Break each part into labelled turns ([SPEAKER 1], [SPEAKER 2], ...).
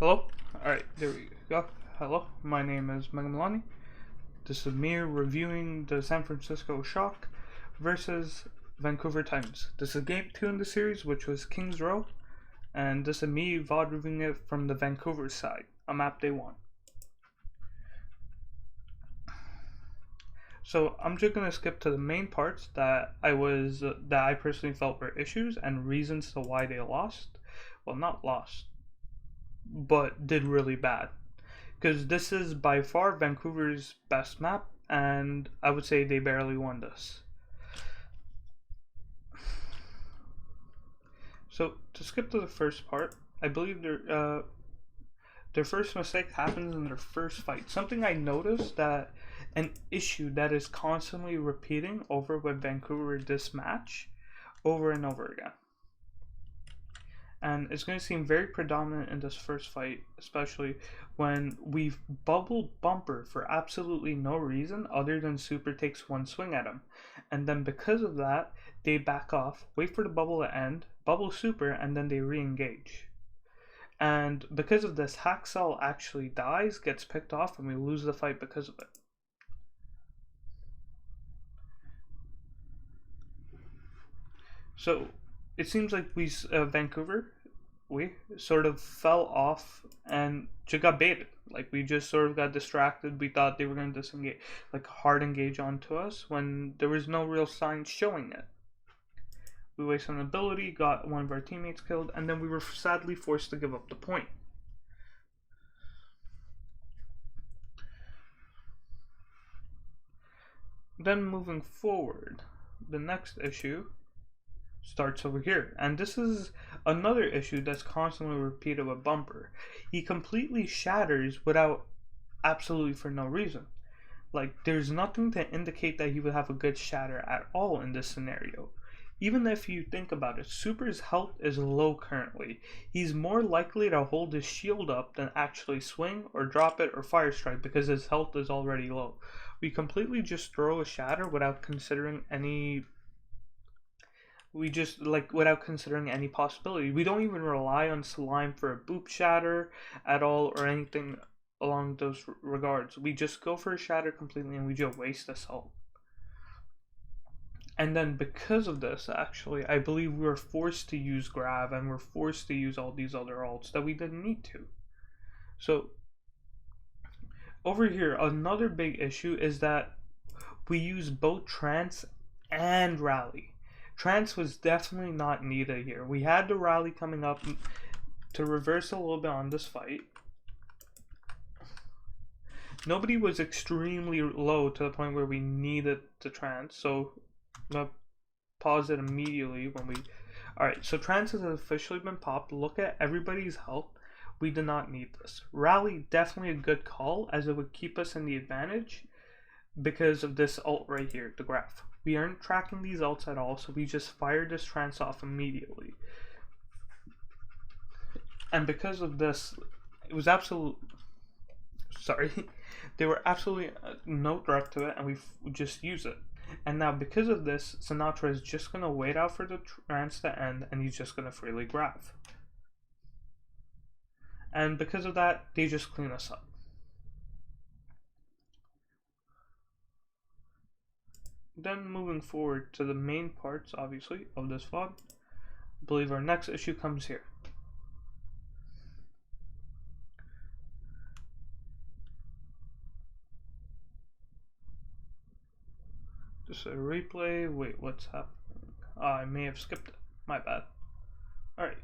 [SPEAKER 1] Hello? Alright, there we go. Hello, my name is Megan Malani. This is me reviewing the San Francisco Shock versus Vancouver Titans. This is game 2 in the series, which was Kings Row, and this is me VOD reviewing it from the Vancouver side on map day 1. So I'm just gonna skip to the main parts that I personally felt were issues and reasons to why they lost. Well, not lost, but did really bad. Because this is by far Vancouver's best map, and I would say they barely won this. So to skip to the first part, I believe their first mistake happens in their first fight. Something I noticed that an issue that is constantly repeating over with Vancouver this match over and over again. And it's going to seem very predominant in this first fight, especially when we've bubble bumper for absolutely no reason other than Super takes one swing at him. And then because of that, they back off, wait for the bubble to end, bubble Super, and then they re-engage. And because of this, Haxel actually dies, gets picked off, and we lose the fight because of it. So it seems like Vancouver, we sort of fell off and just got baited. Like we just sort of got distracted. We thought they were going to disengage, like hard engage onto us when there was no real signs showing it. We wasted an ability, got one of our teammates killed, and then we were sadly forced to give up the point. Then moving forward, the next issue starts over here, and this is another issue that's constantly repeated with Bumper. He completely shatters without absolutely for no reason. Like there's nothing to indicate that he would have a good shatter at all in this scenario. Even if you think about it, Super's health is low currently. He's more likely to hold his shield up than actually swing or drop it or fire strike because his health is already low. We completely just throw a shatter without considering any without considering any possibility. We don't even rely on Slime for a boop shatter at all or anything along those regards. We just go for a shatter completely and we just waste assault. And then because of this, actually, I believe we were forced to use Grav and we're forced to use all these other alts that we didn't need to. So over here, another big issue is that we use both Trance and Rally. Trance was definitely not needed here. We had the Rally coming up to reverse a little bit on this fight. Nobody was extremely low to the point where we needed the Trance, so I'm going to pause it immediately when we... Alright, so Trance has officially been popped. Look at everybody's health. We did not need this. Rally, definitely a good call, as it would keep us in the advantage because of this ult right here, the Graph. We aren't tracking these ults at all, so we just fired this Trance off immediately. And because of this, it was absolute... Sorry. There were absolutely no threat to it, and we just use it. And now because of this, Sinatraa is just going to wait out for the Trance to end, and he's just going to freely grab. And because of that, they just clean us up. Then moving forward to the main parts, obviously, of this VOD, I believe our next issue comes here. Just a replay. Wait, what's happening? I may have skipped it. My bad. Alright.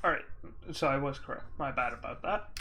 [SPEAKER 1] Alright, so I was correct. My bad about that.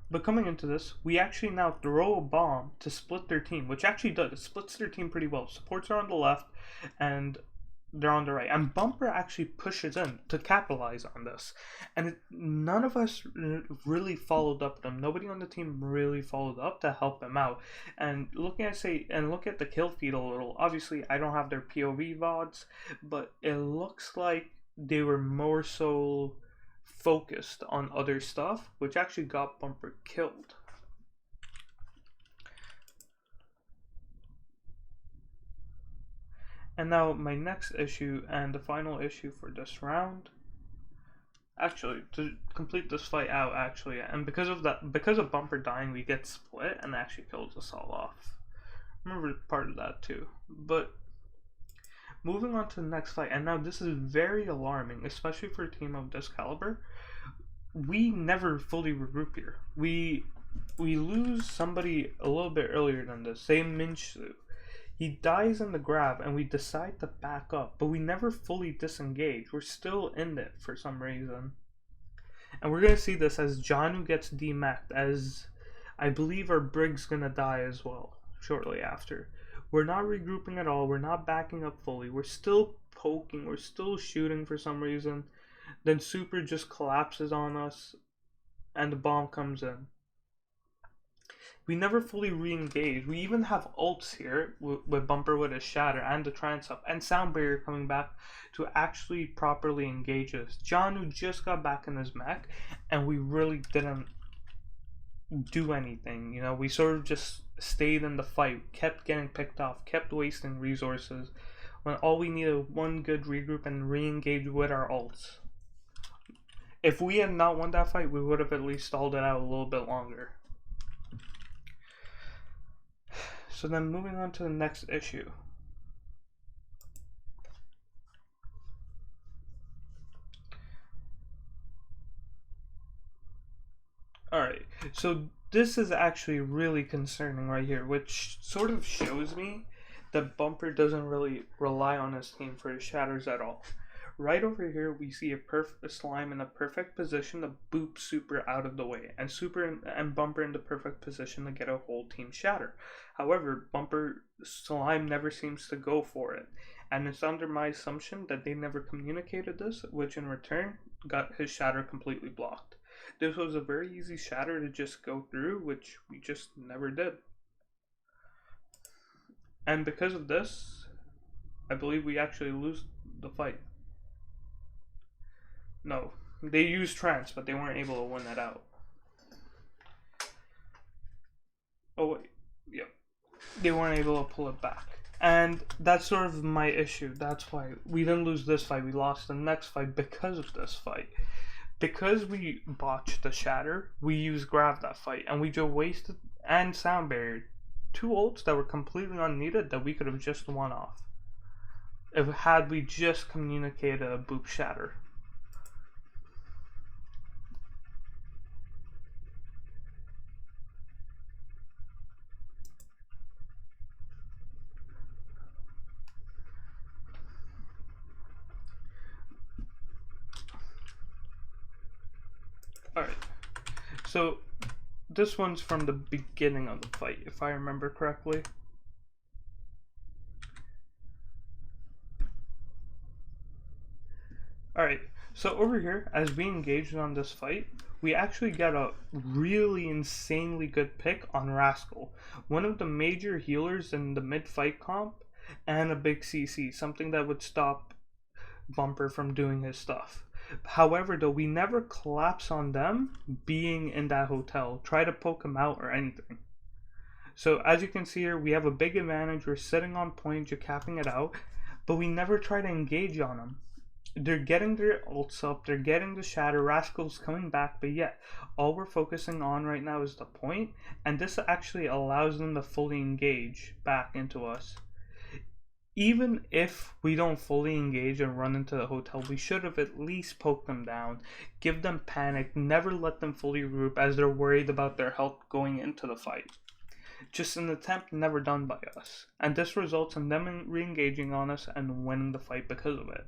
[SPEAKER 1] But coming into this, we actually now throw a bomb to split their team, which actually does. It splits their team pretty well. Supports are on the left, and they're on the right, and Bumper actually pushes in to capitalize on this, and none of us really followed up with him. Nobody on the team really followed up to help him out. And look at the kill feed a little. Obviously, I don't have their POV VODs, but it looks like they were more so focused on other stuff, which actually got Bumper killed. And now my next issue, and the final issue for this round, actually to complete this fight out, and because of Bumper dying, we get split and actually kills us all off. Remember part of that too. But moving on to the next fight, and now this is very alarming, especially for a team of this caliber. We never fully regroup here. We lose somebody a little bit earlier than this. Say Minshu. He dies in the grab and we decide to back up, but we never fully disengage. We're still in it for some reason. And we're going to see this as Janu gets demeched, as I believe our Brig's going to die as well shortly after. We're not regrouping at all. We're not backing up fully. We're still poking. We're still shooting for some reason. Then Super just collapses on us and the bomb comes in. We never fully re-engage. We even have ults here with Bumper with his Shatter and the Trance Up and Sound Barrier coming back to actually properly engage us. Janu just got back in his mech and we really didn't do anything. You know, we sort of just stayed in the fight, kept getting picked off, kept wasting resources when all we needed one good regroup and re-engage with our ults. If we had not won that fight, we would have at least stalled it out a little bit longer. So then moving on to the next issue. Alright, so this is actually really concerning right here, which sort of shows me that Bumper doesn't really rely on his team for his shatters at all. Right over here, we see a Slime in a perfect position to boop Super out of the way, and Super and Bumper in the perfect position to get a whole team shatter. However, Slime never seems to go for it, and it's under my assumption that they never communicated this, which in return got his shatter completely blocked. This was a very easy shatter to just go through, which we just never did. And because of this, I believe we actually lose the fight. No, they used Trance, but they weren't able to win that out. Oh wait, yep. They weren't able to pull it back. And that's sort of my issue. That's why we didn't lose this fight. We lost the next fight because of this fight. Because we botched the Shatter, we used Grab that fight, and we just wasted, and Sound Barrier, two ults that were completely unneeded that we could have just won off. If had we just communicated a boop Shatter. Alright, so this one's from the beginning of the fight, if I remember correctly. Alright, so over here, as we engaged on this fight, we actually got a really insanely good pick on Rascal, one of the major healers in the mid-fight comp, and a big CC, something that would stop Bumper from doing his stuff. However, though, we never collapse on them being in that hotel, try to poke them out or anything. So as you can see here, we have a big advantage. We're sitting on point, just capping it out, but we never try to engage on them. They're getting their ults up, they're getting the Shatter, Rascal's coming back, but yet all we're focusing on right now is the point, and this actually allows them to fully engage back into us. Even if we don't fully engage and run into the hotel, we should have at least poked them down, give them panic, never let them fully regroup as they're worried about their health going into the fight. Just an attempt never done by us, and this results in them re-engaging on us and winning the fight because of it.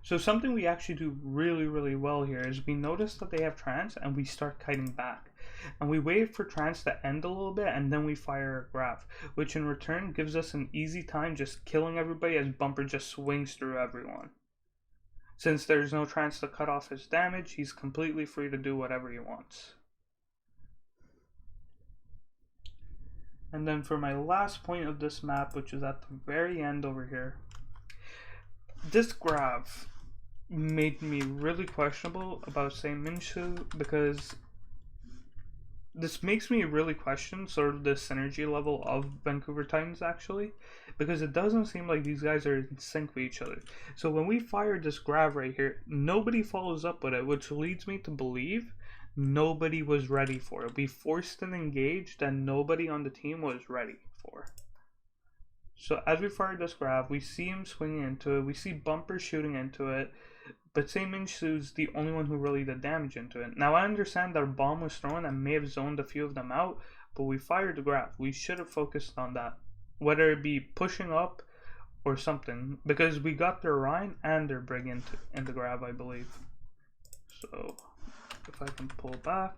[SPEAKER 1] So something we actually do really well here is we notice that they have trance and we start kiting back. And we wait for trance to end a little bit and then we fire a grav, which in return gives us an easy time just killing everybody as Bumper just swings through everyone. Since there's no trance to cut off his damage, he's completely free to do whatever he wants. And then for my last point of this map, which is at the very end over here, this grav made me really questionable about Seiminsu, because this makes me really question sort of the synergy level of Vancouver Titans actually, because it doesn't seem like these guys are in sync with each other. So when we fired this grav right here, nobody follows up with it, which leads me to believe nobody was ready for it. We forced an engage that nobody on the team was ready for. So as we fired this grav, we see him swinging into it, we see Bumper shooting into it, but Seiminsu's the only one who really did damage into it. Now I understand that a bomb was thrown and may have zoned a few of them out, but we fired the grav. We should have focused on that, whether it be pushing up or something, because we got their Rhine and their Brig in the grav, I believe. So if I can pull back.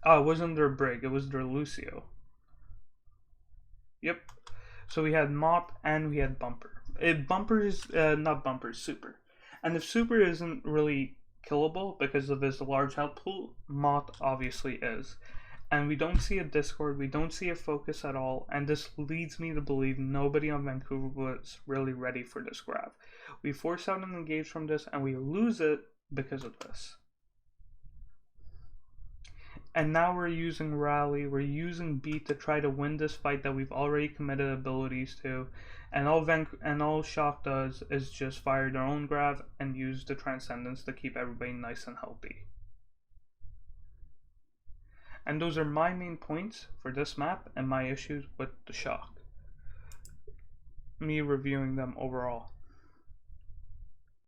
[SPEAKER 1] Oh, it wasn't their Brig, it was their Lucio. Yep. So we had Mop and we had Bumper. Not Bumper, Super. And if Super isn't really killable because of his large health pool, Mop obviously is. And we don't see a Discord, we don't see a focus at all, and this leads me to believe nobody on Vancouver was really ready for this grav. We force out an engage from this and we lose it because of this. And now we're using Rally, we're using Beat to try to win this fight that we've already committed abilities to. And all Shock does is just fire their own grav and use the Transcendence to keep everybody nice and healthy. And those are my main points for this map and my issues with the Shock. Me reviewing them overall.